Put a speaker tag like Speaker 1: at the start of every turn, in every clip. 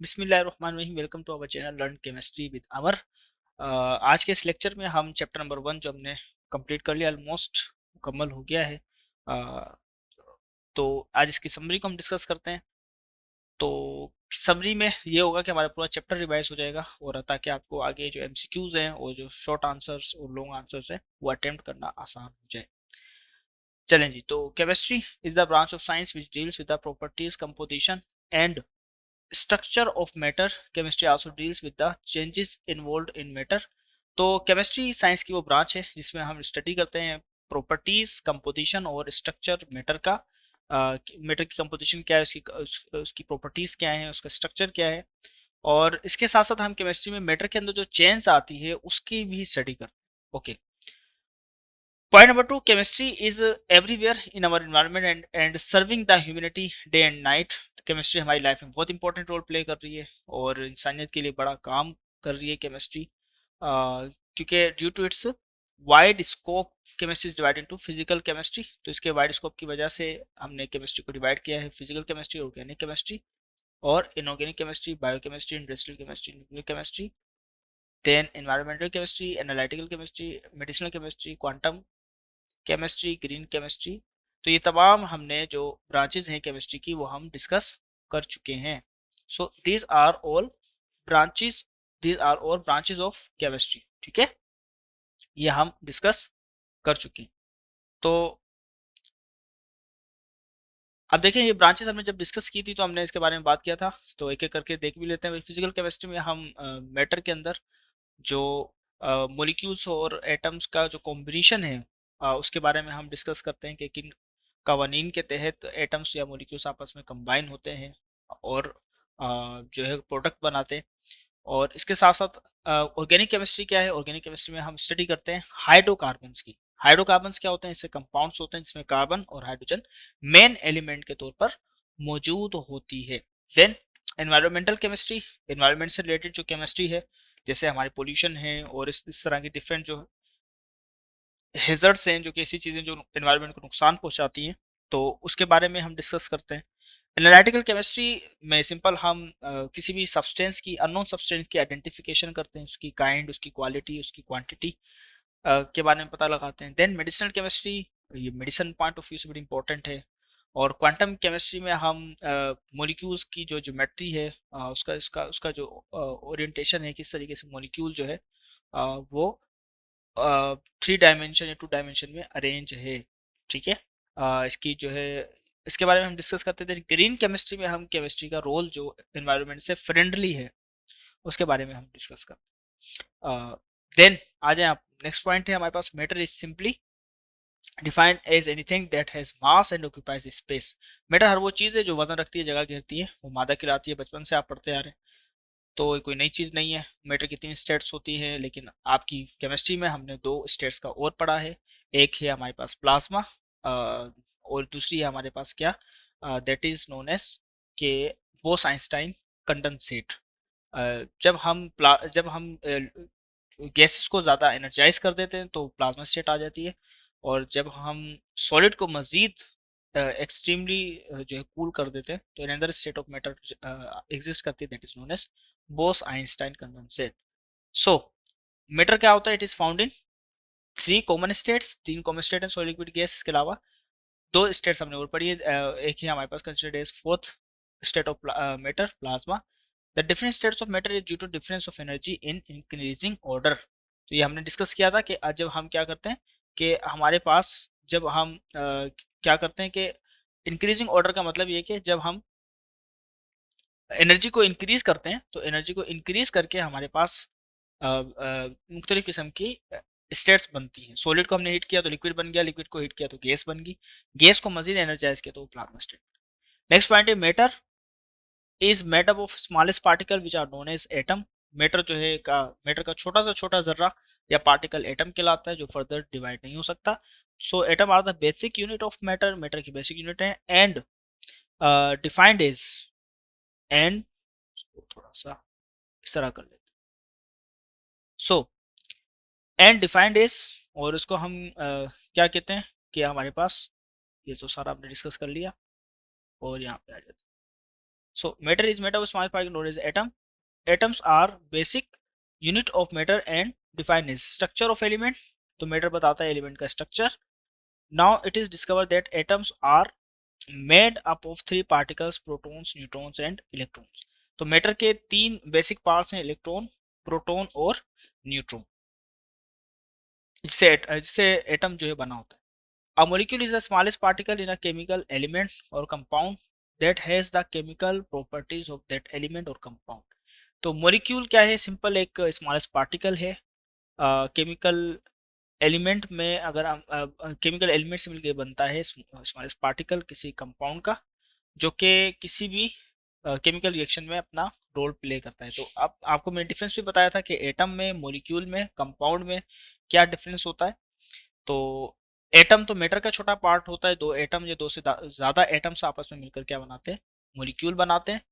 Speaker 1: बिस्मिल्लाहिर्रहमानिर्रहीम। Welcome to our channel learn chemistry with Amar. आज के इस लेक्चर में हम चैप्टर नंबर 1 जो हमने कंप्लीट कर लिया, ऑलमोस्ट मुकम्मल हो गया है। अ, तो आज इसकी समरी को हम डिस्कस करते हैं। तो समरी में ये होगा कि हमारा पूरा चैप्टर रिवाइज हो जाएगा, और ताकि आपको आगे जो एमसीक्यूज हैं और जो शॉर्ट आंसर्स और लॉन्ग आंसर्स हैं वो अटेम्प्ट करना आसान हो जाए। चलें जी। तो chemistry is the branch of science which deals with the properties, composition and structure of matter. Chemistry also deals with the changes involved in matter. तो केमिस्ट्री साइंस की वो ब्रांच है जिसमें हम स्टडी करते हैं प्रॉपर्टीज, कंपोजिशन और structure matter का। मैटर की कंपोजिशन क्या है, उसकी प्रॉपर्टीज क्या है, उसका स्ट्रक्चर क्या है, और इसके साथ साथ हम केमिस्ट्री में मैटर के अंदर जो चेंज आती है उसकी भी स्टडी करते हैं। Okay. Point number 2, chemistry is everywhere in our environment and serving the humanity day and night. Chemistry हमारी लाइफ में बहुत इंपॉर्टेंट रोल प्ले कर रही है और इंसानियत के लिए बड़ा काम कर रही है केमिस्ट्री, क्योंकि due to its wide scope chemistry is divided into physical chemistry. तो इसके वाइड स्कोप की वजह से हमने केमिस्ट्री को डिवाइड किया है फिजिकल केमिस्ट्री, ऑर्गेनिक केमिस्ट्री और inorganic chemistry, biochemistry, industrial chemistry, nuclear chemistry, then environmental chemistry, analytical chemistry, medicinal chemistry, quantum chemistry, green chemistry. तो ये तमाम हमने जो ब्रांचेज हैं केमिस्ट्री की वो हम डिस्कस कर चुके हैं। So these are all branches of chemistry. ठीक है, ये हम डिस्कस कर चुके हैं। तो अब देखिए, ये ब्रांचेस हमने जब डिस्कस की थी तो हमने इसके बारे में बात किया था, तो एक एक करके देख भी लेते हैं। फिजिकल केमिस्ट्री में हम मैटर के अंदर जो मोलिक्यूल्स और एटम्स का जो कॉम्बिनेशन है उसके बारे में हम डिस्कस करते हैं कि किन कवानीन के तहत एटम्स या मोलिक्यूल्स आपस में कंबाइन होते हैं और जो है प्रोडक्ट बनाते हैं। और इसके साथ साथ ऑर्गेनिक केमिस्ट्री क्या है, ऑर्गेनिक केमिस्ट्री में हम स्टडी करते हैं हाइड्रोकार्बन्स की। हाइड्रोकार्बन्स क्या होते हैं, इससे कंपाउंड्स होते हैं जिसमें कार्बन और हाइड्रोजन मेन एलिमेंट के तौर पर मौजूद होती है। देन एनवायरमेंटल केमिस्ट्री, एनवायरमेंट से रिलेटेड जो केमिस्ट्री है, जैसे हमारे पोल्यूशन है और इस तरह की डिफरेंट जो हेजर्ड्स हैं, जो कि ऐसी चीजें जो एनवायरमेंट को नुकसान पहुंचाती हैं, तो उसके बारे में हम डिस्कस करते हैं। एनालिटिकल केमिस्ट्री में सिंपल हम किसी भी सब्सटेंस की, अननोन सब्सटेंस की आइडेंटिफिकेशन करते हैं, उसकी काइंड, उसकी क्वालिटी, उसकी क्वांटिटी के बारे में पता लगाते हैं। देन मेडिसिनल केमिस्ट्री, ये मेडिसिन पॉइंट ऑफ व्यू से बड़ी इंपॉर्टेंट है। और क्वांटम केमिस्ट्री में हम मॉलिक्यूल्स की जो ज्योमेट्री है, उसका जो ओरिएंटेशन है, किस तरीके से मॉलिक्यूल जो है वो 3 डायमेंशन या 2 डायमेंशन में अरेंज है। ठीक है, इसकी जो है इसके बारे में हम डिस्कस करते थे। ग्रीन केमिस्ट्री में हम केमिस्ट्री का रोल जो एनवायरनमेंट से फ्रेंडली है उसके बारे में हम डिस्कस करते। देन आ जाए आप, नेक्स्ट पॉइंट है हमारे पास, matter is simply defined as anything that has mass and occupies space. Matter हर वो चीज है जो वजन रखती है, जगह घेरती है, वो मादा कहलाती है। बचपन से आप पढ़ते आ रहे हैं, तो कोई नई चीज नहीं है। मैटर की 3 स्टेट्स होती है, लेकिन आपकी केमिस्ट्री में हमने 2 स्टेट्स का और पढ़ा है। एक है हमारे पास प्लाज्मा, और दूसरी है हमारे पास क्या, दैट इज नोन एज के बोस आइंस्टाइन कंडेंसेट। जब हम गैसेस को ज़्यादा एनर्जाइज कर देते हैं तो प्लाज्मा स्टेट आ जाती है, और जब हम सॉलिड को मज़ीद एक्सट्रीमली जो है कूल कर देते हैं तो another state of matter exist करती है, that is known as Bose Einstein condensate. So matter क्या होता है, it is found in 3 common states, 3 common state है सॉलिड लिक्विड गैस। इसके अलावा 2 स्टेट्स हमने और पढ़ी है। एक ही हमारे पास considered as fourth state of matter, plasma. The different states of matter is due to difference of energy in increasing order. तो ये हमने डिस्कस किया था कि जब हम क्या करते हैं कि हमारे पास, जब हम क्या करते हैं कि इंक्रीजिंग ऑर्डर का मतलब ये कि जब हम एनर्जी को इंक्रीज करते हैं तो एनर्जी को इंक्रीज करके हमारे पास मुख्तलिफ किस्म की स्टेट्स बनती हैं। सॉलिड को हमने हीट किया तो लिक्विड बन गया, लिक्विड को हीट किया तो गैस बन गई, गैस को मजीद एनर्जाइज किया तो वो प्लाज्मा स्टेट। नेक्स्ट पॉइंट है matter is made up of smallest particle which are known as atom. Matter जो है मैटर का छोटा से छोटा जर्रा या पार्टिकल एटम कहलाता है, जो फर्दर डिवाइड नहीं हो सकता। So atom are the basic unit of matter, matter की बेसिक यूनिट है। एंड डिफाइंड इज, एंड थोड़ा सा इस तरह कर लेते, सो एंड डिफाइंड इज, और इसको हम क्या कहते हैं कि हमारे पास ये तो सारा आपने डिस्कस कर लिया, और यहाँ पे आ जाते हैं। So matter is made of small particle known as atom. Atoms are basic unit of matter and define as structure of element. तो matter बताता है element का structure. Now it is discovered that atoms are made up of three particles, protons, neutrons and electrons. तो matter के तीन basic parts हैं, electron, proton और neutron. इससे एटम जो है बना होता है. A molecule is the smallest particle in a chemical element or compound that has the chemical properties of that element or compound. तो molecule क्या है? सिंपल एक स्मॉलेस्ट पार्टिकल है केमिकल एलिमेंट में. अगर हम केमिकल एलिमेंट से मिलकर बनता है स्मॉलेस्ट पार्टिकल किसी कंपाउंड का, जो कि किसी भी केमिकल रिएक्शन में अपना रोल प्ले करता है. तो अब आपको मैंने डिफरेंस भी बताया था कि एटम में, मॉलिक्यूल में, कंपाउंड में क्या डिफरेंस होता है. तो एटम तो मैटर का छोटा पार्ट होता है. दो एटम या दो से ज्यादा एटम्स आपस में मिलकर क्या बनाते हैं? मॉलिक्यूल बनाते हैं.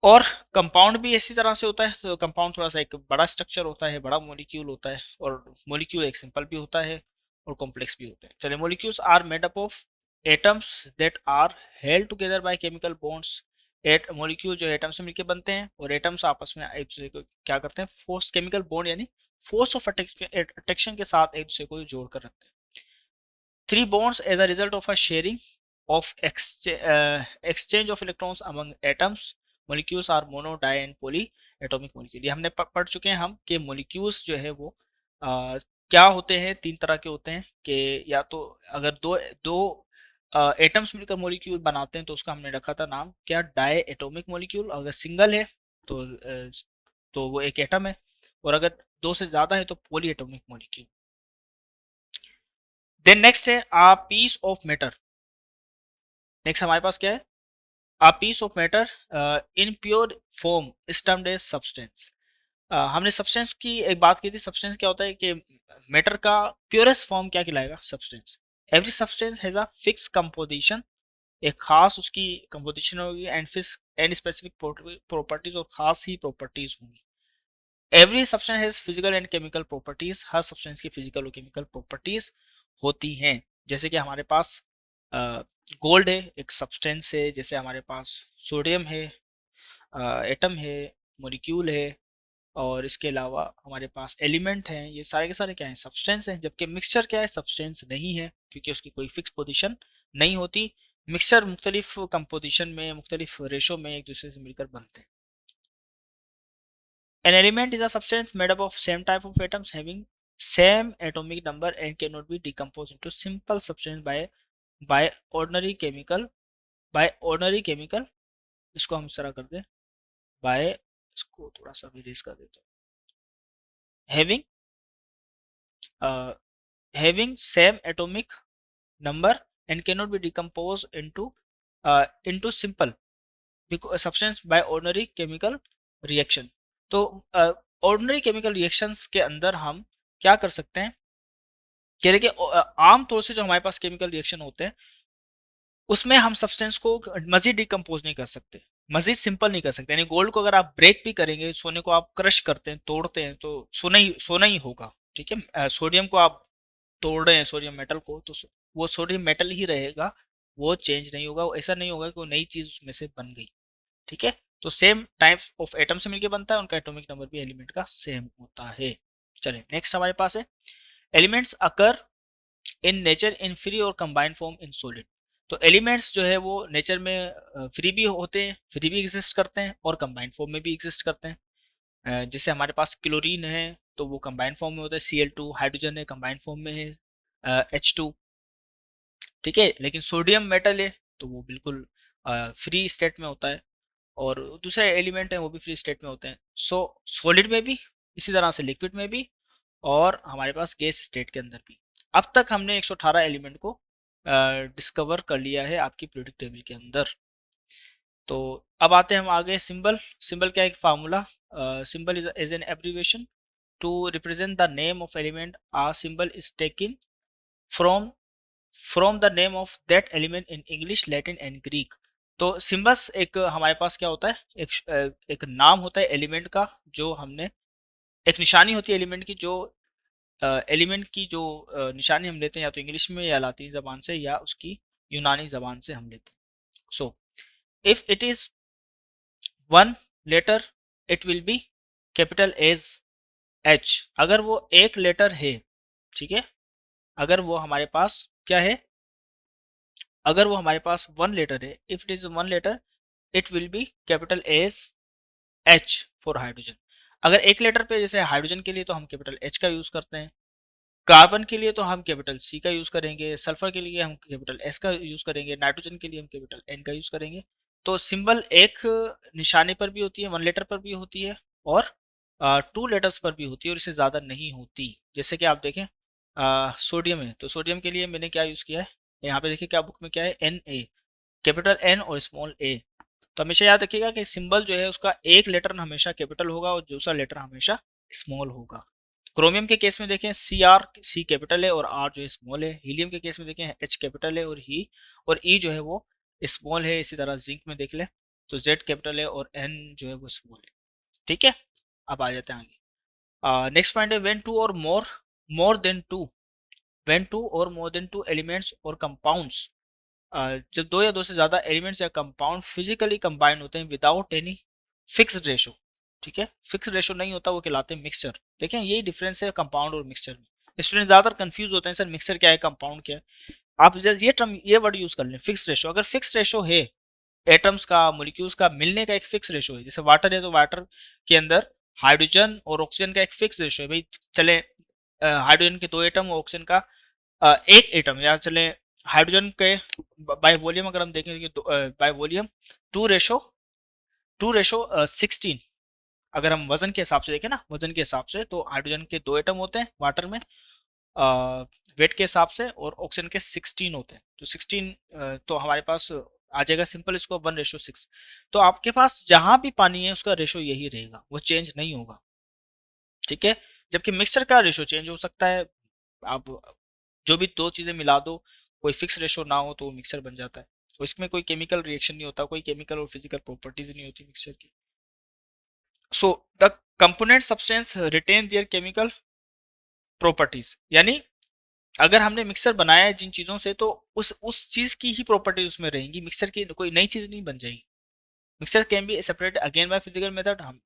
Speaker 1: और कंपाउंड भी इसी तरह से होता है. तो कंपाउंड थोड़ा सा एक बड़ा स्ट्रक्चर होता है, बड़ा मॉलिक्यूल होता है, और मॉलिक्यूल एक सिंपल भी होता है और कॉम्प्लेक्स भी होता है. चलिए, molecules are made up of atoms that are held together by chemical bonds. At molecule जो एटम से मिलकर बनते हैं, और एटम्स आपस में एक दूसरे को क्या करते हैं? फोर्स, केमिकल बॉन्ड यानी फोर्स ऑफ अट्रैक्शन के साथ एक दूसरे को जोड़ कर रखते हैं. Three bonds as a result of a sharing of exchange of electrons among atoms. Molecules are mono, di and poly atomic molecule. ये हमने पढ़ चुके हैं हम कि molecules जो है वो क्या होते हैं? तीन तरह के होते हैं. कि या तो अगर दो दो एटम्स मिलकर मॉलिक्यूल बनाते हैं तो उसका हमने रखा था नाम क्या? Diatomic molecule. अगर सिंगल है तो वो एक एटम है, और अगर दो से ज्यादा है तो poly atomic molecule. Then next है a piece of matter. Next हमारे पास क्या है? A piece of matter in pure form is termed as substance. हमने सब्सटेंस की एक बात की थी. सब्सटेंस क्या होता है? कि मैटर का प्योरेस्ट फॉर्म क्या कहलाएगा? Substance. Every substance has a fix composition. एक खास उसकी कंपोजिशन होगी and fix and specific properties, और खास ही प्रॉपर्टीज होंगी. Every substance has physical and chemical properties. Her substance की फिजिकल और केमिकल प्रॉपर्टीज होती हैं. जैसे कि हमारे पास गोल्ड है, एक सब्सटेंस है. जैसे हमारे पास सोडियम है, एटम है, मॉलिक्यूल है, और इसके अलावा हमारे पास एलिमेंट हैं. ये सारे के सारे क्या हैं? सब्सटेंस हैं. जबकि मिक्सचर क्या है? सब्सटेंस नहीं है, क्योंकि उसकी कोई फिक्स पोजीशन नहीं होती. मिक्सचर मुख्तलिफ कंपोजिशन में, मुख्तलिफ रेशो में एक दूसरे से मिलकर बनते हैं. An element is a substance made up of same type of atoms having same atomic number and cannot be decomposed into simple substance by ordinary chemical. इसको हम इस तरह कर दें बाय, इसको थोड़ा सा भी रेस कर देते हैं. Having same atomic number and cannot be decomposed into simple substance by ordinary chemical reaction. तो ordinary chemical reactions के अंदर हम क्या कर सकते हैं? कह रहे कि आम तौर से जो हमारे पास केमिकल रिएक्शन होते हैं उसमें हम सब्सटेंस को मजीद डिकम्पोज नहीं कर सकते, मजीद सिंपल नहीं कर सकते. यानी गोल्ड को अगर आप ब्रेक भी करेंगे, सोने को आप क्रश करते हैं, तोड़ते हैं, तो सोना ही होगा. ठीक है. सोडियम को आप तोड़ रहे हैं, सोडियम मेटल को, तो वो सोडियम मेटल ही रहेगा, वो चेंज नहीं होगा. ऐसा नहीं होगा कि वो नई चीज उसमें से बन गई. ठीक है. तो सेम टाइप ऑफ एटम से मिलकर बनता है, उनका एटॉमिक नंबर भी एलिमेंट का सेम होता है. चलिए, नेक्स्ट हमारे पास है elements occur in nature in free और कंबाइंड फॉर्म इन सॉलिड. तो एलिमेंट्स जो है वो नेचर में फ्री भी होते हैं, फ्री भी एग्जिस्ट करते हैं, और कंबाइंड फॉर्म में भी एग्जिस्ट करते हैं. जैसे हमारे पास क्लोरीन है तो वो कंबाइंड फॉर्म में होता है. Cl2 हाइड्रोजन है, कंबाइंड फॉर्म में है H2. ठीक है. लेकिन सोडियम मेटल है तो वो बिल्कुल फ्री स्टेट में होता है, और दूसरे एलिमेंट हैं वो भी फ्री स्टेट में होते हैं. सो सॉलिड में भी, इसी तरह से लिक्विड में भी, और हमारे पास गैस स्टेट के अंदर भी. अब तक हमने 118 एलिमेंट को डिस्कवर कर लिया है आपकी पीरियोडिक टेबल के अंदर. तो अब आते हैं हम आगे. सिंबल. सिंबल क्या है? एक formula. Symbol is an abbreviation to represent the name of element. A symbol is taken from the name of that element in English, Latin and Greek. तो सिंबल्स एक हमारे पास क्या होता है? एक नाम होता है एलिमेंट का, जो हमने, एक निशानी होती है एलिमेंट की, जो एलिमेंट की जो निशानी हम लेते हैं या तो इंग्लिश में या लातीनी जबान से या उसकी यूनानी जबान से हम लेते हैं. So if it is one letter it will be capital as H. अगर वो एक लेटर है, ठीक है, अगर वो हमारे पास क्या है, अगर वो हमारे पास वन लेटर है, if it is one letter it will be capital as H for hydrogen. अगर एक लेटर पे, जैसे हाइड्रोजन के लिए तो हम कैपिटल एच का यूज करते हैं, कार्बन के लिए तो हम कैपिटल सी का यूज करेंगे, सल्फर के लिए हम कैपिटल एस का यूज करेंगे, नाइट्रोजन के लिए हम कैपिटल एन का यूज करेंगे। तो सिंबल एक निशाने पर भी होती है, वन लेटर पर भी होती है, और टू लेटर्स पर भी होती है, और इससे ज्यादा नहीं होती। जैसे कि आप देखें सोडियम है, तो सोडियम के लिए मैंने क्या यूज किया है, यहाँ पे देखिए क्या बुक में क्या है, एन ए, कैपिटल एन और स्मॉल ए। तो हमेशा याद रखिएगा कि सिंबल जो है उसका एक लेटर हमेशा कैपिटल होगा और दूसरा लेटर हमेशा स्मॉल होगा। क्रोमियम के केस में देखें सी आर, सी कैपिटल है और आर जो है स्मॉल है। हीलियम के केस में देखें एच कैपिटल है और ही और ई जो है वो स्मॉल है। इसी तरह जिंक में देख लें तो जेड कैपिटल है और एन जो है वो स्मॉल है। ठीक है, अब आ जाते हैं आगे। नेक्स्ट पॉइंट है व्हेन टू और more than two, when two और मोर देन टू एलिमेंट्स और कंपाउंड्स, जब दो या दो से ज्यादा एलिमेंट्स या कंपाउंड फिजिकली कंबाइन होते हैं विदाउट एनी फिक्स्ड रेशो, ठीक है, फिक्स्ड रेशो नहीं होता, वो कहलाते हैं मिक्सचर। देखें यही डिफरेंस है कंपाउंड और मिक्सचर में। स्टूडेंट ज्यादातर कंफ्यूज होते हैं सर मिक्सचर क्या है, कंपाउंड क्या है। आप जस्ट ये टर्म, ये वर्ड यूज कर लें, फिक्स्ड रेशो। अगर फिक्स्ड रेशो है एटम्स का, मॉलिक्यूल्स का मिलने का एक फिक्स रेशो है, जैसे वाटर है तो वाटर के अंदर हाइड्रोजन और ऑक्सीजन का एक फिक्स रेशो है भाई। चले हाइड्रोजन के दो एटम और ऑक्सीजन का एक एटम, या चले हाइड्रोजन के बाय वॉल्यूम अगर हम देखें बाय वॉल्यूम टू रेशो 16। अगर हम वजन के हिसाब से देखें ना, वजन के हिसाब से तो हाइड्रोजन के दो एटम होते हैं वाटर में वेट के हिसाब से, और ऑक्सीजन के 16 होते हैं। तो 16 तो हमारे पास आ जाएगा सिंपल इसको 1:6। तो आपके पास जहां भी पानी है उसका रेशो यही रहेगा, वो चेंज नहीं होगा। ठीक है, जबकि मिक्सचर का रेशो चेंज हो सकता है। आप जो भी दो चीजें मिला दो, कोई फिक्स रेशो ना हो तो वो मिक्सचर बन जाता है। तो इसमें कोई केमिकल रिएक्शन नहीं होता, कोई केमिकल और फिजिकल प्रॉपर्टीज नहीं होती मिक्सचर की। So the component substance retain their chemical properties, यानी अगर हमने मिक्सर बनाया है जिन चीजों से, तो उस चीज की ही प्रॉपर्टीज उसमें रहेंगी, मिक्सर की कोई नई चीज नहीं बन जाएगी। Mixer can be separate again by physical method, हम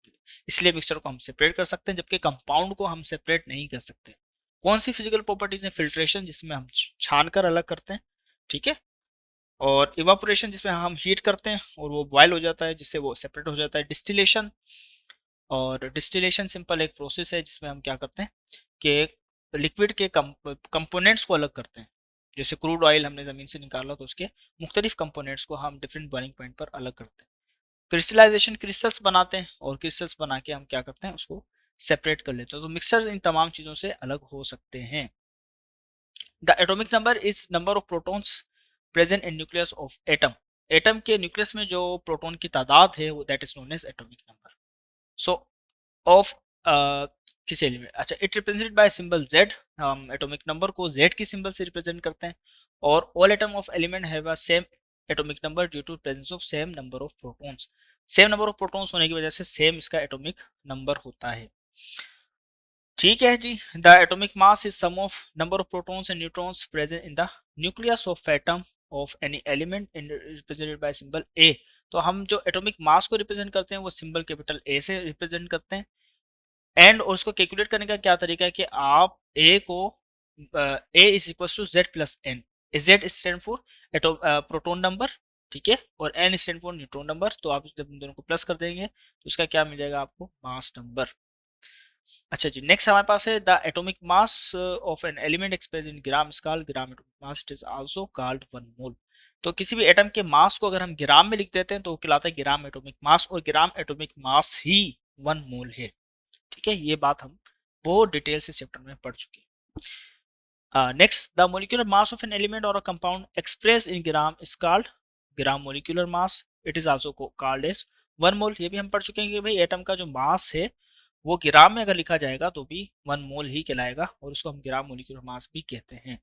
Speaker 1: इसलिए मिक्सर को हम सेपरेट कर सकते हैं, जबकि कंपाउंड को हम सेपरेट नहीं कर सकते। कौन सी फिजिकल प्रॉपर्टीज है, फिल्ट्रेशन जिसमें हम छान कर अलग करते हैं, ठीक है, और इवापोरेशन जिसमें हम हीट करते हैं और वो बॉयल हो जाता है जिससे वो सेपरेट हो जाता है, डिस्टिलेशन। और डिस्टिलेशन सिंपल एक प्रोसेस है जिसमें हम क्या करते हैं कि लिक्विड के कंपोनेंट्स को अलग करते हैं। जैसे क्रूड ऑयल हमने जमीन से निकाला तो उसके मुख्तलिफ कंपोनेंट्स को हम डिफरेंट बॉइलिंग पॉइंट पर अलग करते हैं। क्रिस्टलाइजेशन, क्रिस्टल्स बनाते हैं, और क्रिस्टल्स बना के हम क्या करते हैं उसको सेपरेट कर लेते हैं। तो मिक्सर इन तमाम चीजों से अलग हो सकते हैं। The atomic number is number of protons present in nucleus of atom. Atom के न्यूक्लियस में जो प्रोटॉन की तादाद है वो that is known as atomic number. So of किसी एलिमेंट, अच्छा, it represented by symbol Z। हम एटॉमिक नंबर को Z की सिंबल से रिप्रेजेंट करते हैं। और all atom of element have a same atomic number due to presence of same number of protons. Same number of protons होने की वजह से सेम इसका एटॉमिक नंबर होता है। ठीक है जी, the atomic mass is sum of number of protons and neutrons present in the nucleus of atom of any element in represented by symbol A। तो हम जो एटॉमिक मास को रिप्रेजेंट करते हैं वो सिंबल कैपिटल A से represent करते हैं। एंड उसको कैलकुलेट करने का क्या तरीका है कि आप ए को A is equal to Z plus N. Z stand for proton number, ठीक है, और N stand for neutron number. तो आप जब इन दोनों को प्लस कर देंगे तो इसका क्या मिल जाएगा आपको, मास नंबर। अच्छा जी, नेक्स्ट हमारे पास है the atomic mass of an element express in gram scale, gram atomic mass it is also called 1 mole. तो किसी भी एटम के मास को अगर हम ग्राम में लिख देते हैं तो वो कहलाता है ग्राम एटॉमिक मास, और ग्राम एटॉमिक मास ही 1 मोल है। ठीक है, ये बात हम बहुत डिटेल से चैप्टर में पढ़ चुके हैं। Next, the molecular mass of an element और a compound express in gram is called gram molecular mass, it is also called as 1 mole. ये भी हम पढ़ चुके हैं कि भाई एटम का जो मास है वो ग्राम में अगर लिखा जाएगा तो भी 1 मोल ही कहलाएगा, और उसको हम ग्राम मोलिकुलर मास भी कहते हैं।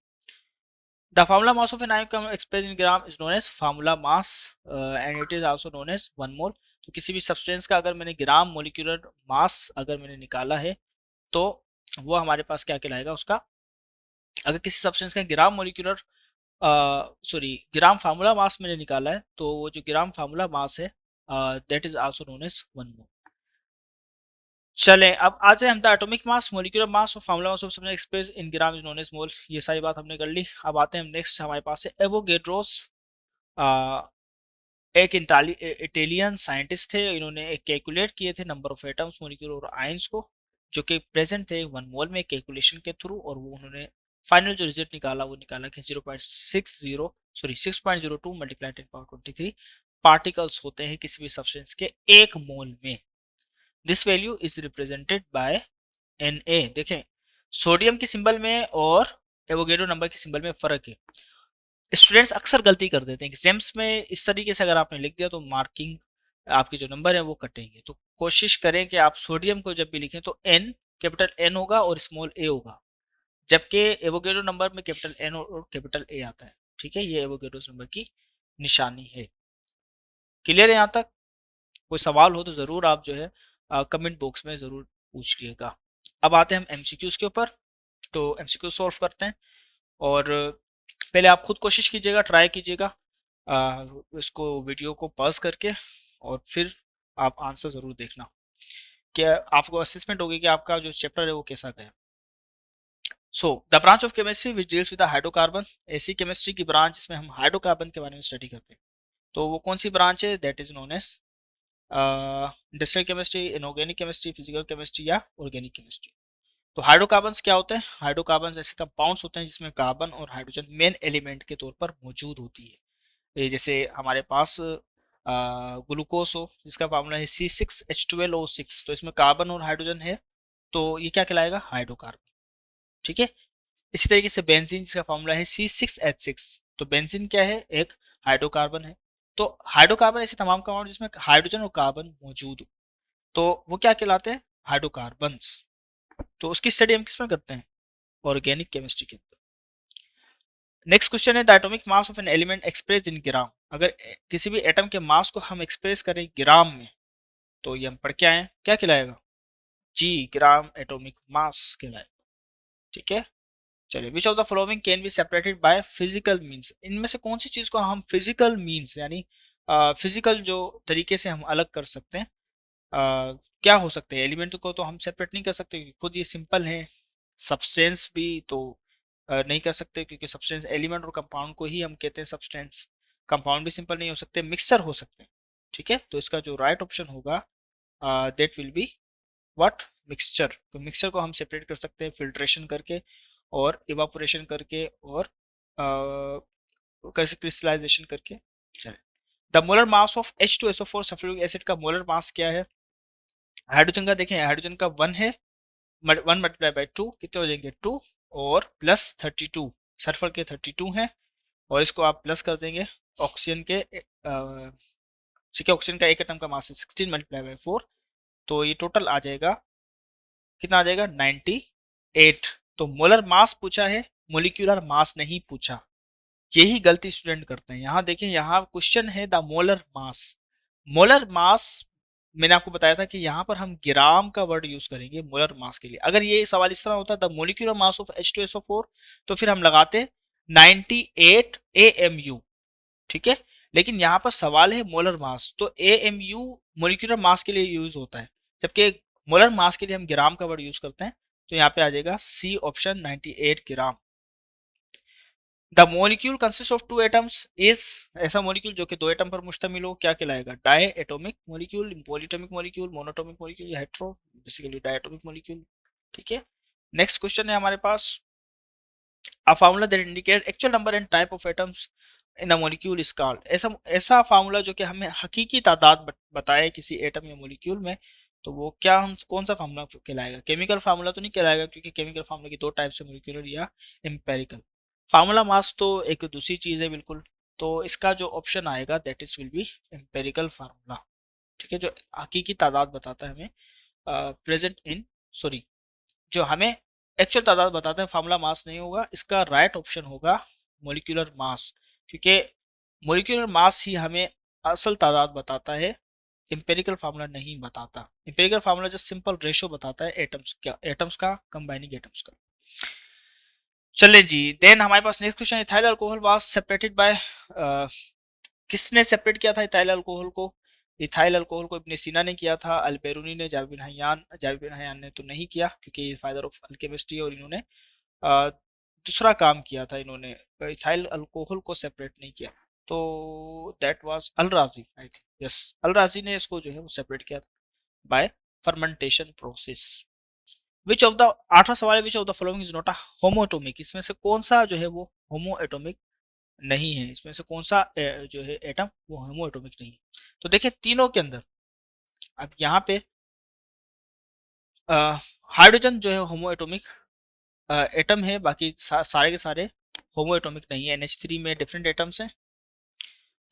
Speaker 1: The formula mass of an ion express in gram is known as formula mass and it is also known as 1 mole. तो किसी भी सब्सटेंस का अगर मैंने ग्राम मोलिकुलर मास अगर मैंने निकाला है तो वो हमारे पास क्या कहलाएगा उसका, अगर किसी सब्सटेंस का ग्राम मोलिकुलर सॉरी ग्राम फार्मूला मास मैंने निकाला है तो वो जो ग्राम फार्मूला मास है that is also known as 1 mole. चलें अब आ जाए हम the atomic mass, molecular mass और formula mass of substance express in gram is known as mole. ये सारी बात हमने कर ली। अब आते हैं हम नेक्स्ट, हमारे पास है एवोगेड्रोस। एक इटालियन साइंटिस्ट थे, इन्होंने एक कैलकुलेट किए थे नंबर ऑफ एटम्स, मॉलिक्यूल और आयंस को जो कि प्रेजेंट थे 1 मोल में कैलकुलेशन के थ्रू, और वो उन्होंने फाइनल जो रिजल्ट निकाला वो निकाला कि 6.02 मल्टीप्लाई 10^23 पार्टिकल्स होते हैं किसी भी सब्सटेंस के 1 मोल में। This value is represented by Na। देखें सोडियम के सिंबल में और एवोगेड्रो नंबर के सिंबल में फर्क है। स्टूडेंट्स अक्सर गलती कर देते हैं एग्जाम्स में, इस तरीके से अगर आपने लिख दिया तो मार्किंग आपके जो नंबर है वो कटेंगे। तो कोशिश करें कि आप सोडियम को जब भी लिखें तो एन, कैपिटल एन होगा और स्मॉल ए होगा, जबकि एवोगेड्रो नंबर में कैपिटल एन और कैपिटल ए आता है। ठीक है, ये एवोगेड्रो नंबर की निशानी है। क्लियर है यहाँ तक? कोई सवाल हो तो जरूर आप जो है कमेंट बॉक्स में जरूर पूछिएगा। अब आते हैं हम एमसीक्यूज के ऊपर। तो एमसीक्यू सॉल्व करते हैं, और पहले आप खुद कोशिश कीजिएगा, ट्राई कीजिएगा इसको वीडियो को पॉज करके, और फिर आप आंसर जरूर देखना, क्या आपको असेसमेंट होगी कि आपका जो चैप्टर है वो कैसा गया। So the branch of chemistry which deals with hydrocarbon, ऐसी केमिस्ट्री की ब्रांच जिसमें हम हाइड्रोकार्बन के बारे में स्टडी करते हैं। तो वो कौन सी ब्रांच है? That is known as industrial chemistry, inorganic chemistry, physical chemistry या ऑर्गेनिक केमिस्ट्री। तो हाइड्रोकार्बन्स क्या होते हैं? हाइड्रोकार्बन्स ऐसे कंपाउंड्स होते हैं जिसमें कार्बन और हाइड्रोजन मेन एलिमेंट के तौर पर मौजूद होती है। ये जैसे हमारे पास ग्लूकोज हो जिसका फार्मूला है C6H12O6, तो इसमें कार्बन और हाइड्रोजन है, तो ये क्या कहलाएगा? हाइड्रोकार्बन। ठीक है, इसी तरीके से बेंजीन जिसका फार्मूला है C6H6, तो बेंजीन क्या है? एक हाइड्रोकार्बन है। तो हाइड्रोकार्बन ऐसे तमाम कंपाउंड जिसमें हाइड्रोजन और कार्बन मौजूद हो, तो वो क्या कहलाते हैं? हाइड्रोकार्बन्स। तो उसकी स्टडी हम किसमें करते हैं? ऑर्गेनिक केमिस्ट्री के अंदर। नेक्स्ट क्वेश्चन है the atomic mass of an element express in gram. अगर किसी भी एटम के मास को हम एक्सप्रेस करें ग्राम में, तो ये हम पढ़ के आए, क्या कहलाएगा? जी, ग्राम एटॉमिक मास कहलाएगा। ठीक है, चलिए विच of the following can be separated by physical means, इनमें से कौन सी चीज को हम फिजिकल मींस यानी फिजिकल जो तरीके से हम अलग कर सकते हैं? क्या हो सकते हैं? एलिमेंट को तो हम सेपरेट नहीं कर सकते, खुद ये सिंपल है। सब्सटेंस भी तो नहीं कर सकते, क्योंकि सब्सटेंस एलिमेंट और कंपाउंड को ही हम कहते हैं सब्सटेंस। कंपाउंड भी सिंपल नहीं हो सकते, मिक्सचर हो सकते हैं। ठीक है, तो इसका जो राइट ऑप्शन होगा that will be what? Mixture. तो मिक्सचर को हम सेपरेट कर सकते हैं फिल्ट्रेशन करके और इवापोरेशन करके और क्रिस्टलाइजेशन करके। चलिए, the molar mass of H2SO4 sulphuric acid का मोलर मास क्या है? हाइड्रोजन का देखें, हाइड्रोजन का 1 है, 1 मल्टीप्लाई बाई 2 कितने हो जाएंगे? 2 और प्लस 32, सल्फर के 32 हैं, और इसको आप प्लस कर देंगे ऑक्सीजन के। ठीक है, ऑक्सीजन का एक एटम का मास है 16 मल्टीप्लाई बाई 4, तो ये टोटल आ जाएगा, कितना आ जाएगा? 98। तो मोलर मास पूछा है, मोलिक्यूलर मास नहीं पूछा। यही गलती स्टूडेंट करते हैं। यहाँ देखें, यहाँ क्वेश्चन है the molar mass. Molar mass मैंने आपको बताया था कि यहाँ पर हम ग्राम का वर्ड यूज करेंगे मोलर मास के लिए। अगर ये सवाल इस तरह होता the molecular mass of H2SO4, तो फिर हम लगाते 98 AMU। ठीक है, लेकिन यहाँ पर सवाल है मोलर मास, तो AMU मोलिक्यूलर मास के लिए यूज होता है, जबकि मोलर मास के लिए हम ग्राम का वर्ड यूज करते हैं। तो यहाँ पे आ जाएगा C option 98 gram. The molecule consist of 2 atoms is, ऐसा मोलिक्यूल जो कि 2 एटम पर मुश्तमिल हो, क्या कहलाएगा? Di atomic molecule, polyatomic molecule, monoatomic molecule या hetero, basically di atomic molecule. ठीक है, नेक्स्ट क्वेश्चन है हमारे पास, a formula that indicate actual number and type of atoms in a molecule is called, ऐसा ऐसा फार्मूला जो कि हमें हकीकी तादाद बताए किसी एटम या मोलिक्यूल में, तो वो क्या, हम कौन सा फार्मूला कहलाएगा? केमिकल फार्मूला तो नहीं कहलाएगा, क्योंकि केमिकल फार्मूला की 2 टाइप से, मोलिकुलर या एम्पेरिकल। फार्मूला मास तो एक दूसरी चीज है बिल्कुल। तो इसका जो ऑप्शन आएगा that is will be empirical formula. ठीक है, जो हकीकी तादाद बताता है हमें, प्रेजेंट इन, सॉरी, जो हमें एक्चुअल तादाद बताते हैं, फार्मूला मास नहीं होगा। इसका राइट ऑप्शन होगा मोलिकुलर मास, क्योंकि मोलिकुलर मास ही हमें असल तादाद बताता है, एम्पेरिकल फार्मूला नहीं बताता। Empirical formula just simple ratio बताता है एटम्स का कंबाइनिंग एटम्स का। चले जी, देन हमारे पास next question, ethyl alcohol was separated by, किसने सेपरेट किया था इथाइल अल्कोहल को? इथाइल अल्कोहल को इब्न सीना ने किया था, अल-बेरूनी ने, जाबिर बिन हयान ने तो नहीं किया क्योंकि फादर ऑफ केमिस्ट्री, और इन्होंने दूसरा काम किया था, इन्होंने इथाइल अल्कोहल को सेपरेट नहीं किया। तो दैट वाज अल राजी, आई थिंक, यस, अल राजी ने इसको जो है वो सेपरेट किया था by fermentation process. Which of the, आठवां सवाल है, which of the following is not a homoatomic, इसमें से कौन सा जो है वो होमोएटोमिक नहीं है, इसमें से कौन सा जो है एटम वो होमोएटोमिक नहीं है। तो देखिए तीनों के अंदर अब यहाँ पे हाइड्रोजन जो है होमोएटोमिक एटम है, बाकी सारे के सारे होमोएटोमिक नहीं है। NH3 में डिफरेंट एटम्स हैं,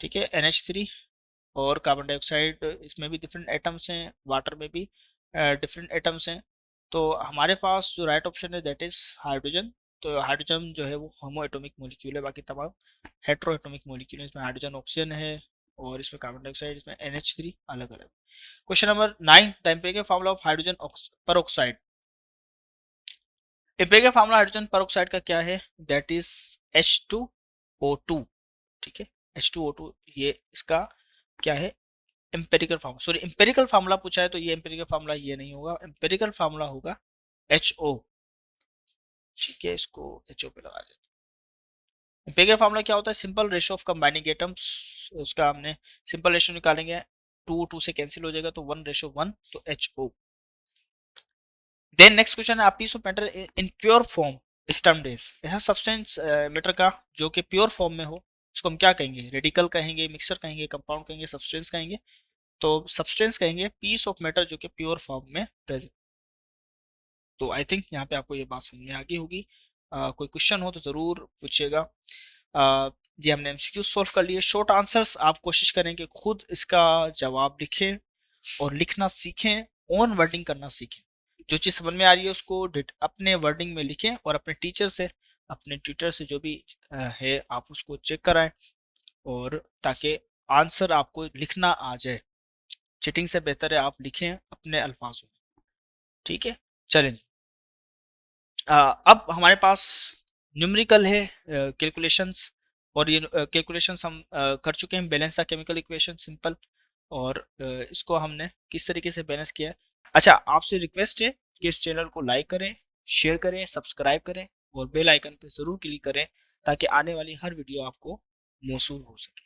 Speaker 1: ठीक है, NH3, और कार्बन डाइऑक्साइड इसमें भी डिफरेंट एटम्स हैं, वाटर में भी डिफरेंट एटम्स हैं। तो हमारे पास जो राइट ऑप्शन है दैट इज हाइड्रोजन। तो हाइड्रोजन जो है वो होमो एटॉमिक मॉलिक्यूल है, बाकी तमाम हेट्रो एटॉमिक मॉलिक्यूल है। इसमें हाइड्रोजन ऑक्सीजन है और इसमें कार्बन डाइऑक्साइड, इसमें NH3 अलग अलग। Question number 9, the empirical formula of hydrogen peroxide. Empirical formula hydrogen peroxide का क्या है, दैट इज H2O2, ठीक है, H2O2, ये इसका क्या है, empirical formula, sorry empirical formula पूछा है तो ये एम्पेरिकल फार्मूला ये नहीं होगा, एम्पेरिकल फार्मूला होगा HO, ठीक है, इसको HO पे लगा देते। एम्पेरिकल फार्मूला क्या होता है, simple ratio of combining atoms, उसका हमने सिंपल रेशियो निकालेंगे, 2 से कैंसिल हो जाएगा तो 1:1, तो HO। देन नेक्स्ट क्वेश्चन है, piece of matter in pure form is termed as, ऐसा सब्सटेंस मैटर का जो कि प्योर फॉर्म में हो उसको हम क्या कहेंगे, रेडिकल कहेंगे, मिक्सचर कहेंगे, कंपाउंड कहेंगे, सब्सटेंस कहेंगे। तो सब्सटेंस कहेंगे पीस ऑफ मैटर जो कि प्योर फॉर्म में प्रेजेंट। तो आई थिंक यहाँ पे आपको ये बात समझ में आ गई होगी। कोई क्वेश्चन हो तो जरूर पूछिएगा। जी हमने एमसीक्यू सॉल्व कर लिए, शॉर्ट आंसर्स आप कोशिश करें कि खुद इसका जवाब लिखें और लिखना सीखें, ओन वर्डिंग करना सीखें। जो चीज़ समझ में आ रही है उसको अपने वर्डिंग में लिखें और अपने टीचर से, अपने ट्यूटर से जो भी है आप उसको चेक कराएं, और ताकि आंसर आपको लिखना आ जाए। चीटिंग से बेहतर है आप लिखें अपने अल्फाजों में, ठीक है। चलें, अब हमारे पास न्यूमेरिकल है, कैलकुलेशंस, और ये कैलकुलेशंस हम कर चुके हैं। Balance the chemical equation simple, और इसको हमने किस तरीके से बैलेंस किया है। अच्छा, आपसे रिक्वेस्ट है कि इस चैनल को लाइक करें, शेयर करें, सब्सक्राइब करें और बेल आइकन पर जरूर क्लिक करें ताकि आने वाली हर वीडियो आपको मौसूल हो सके।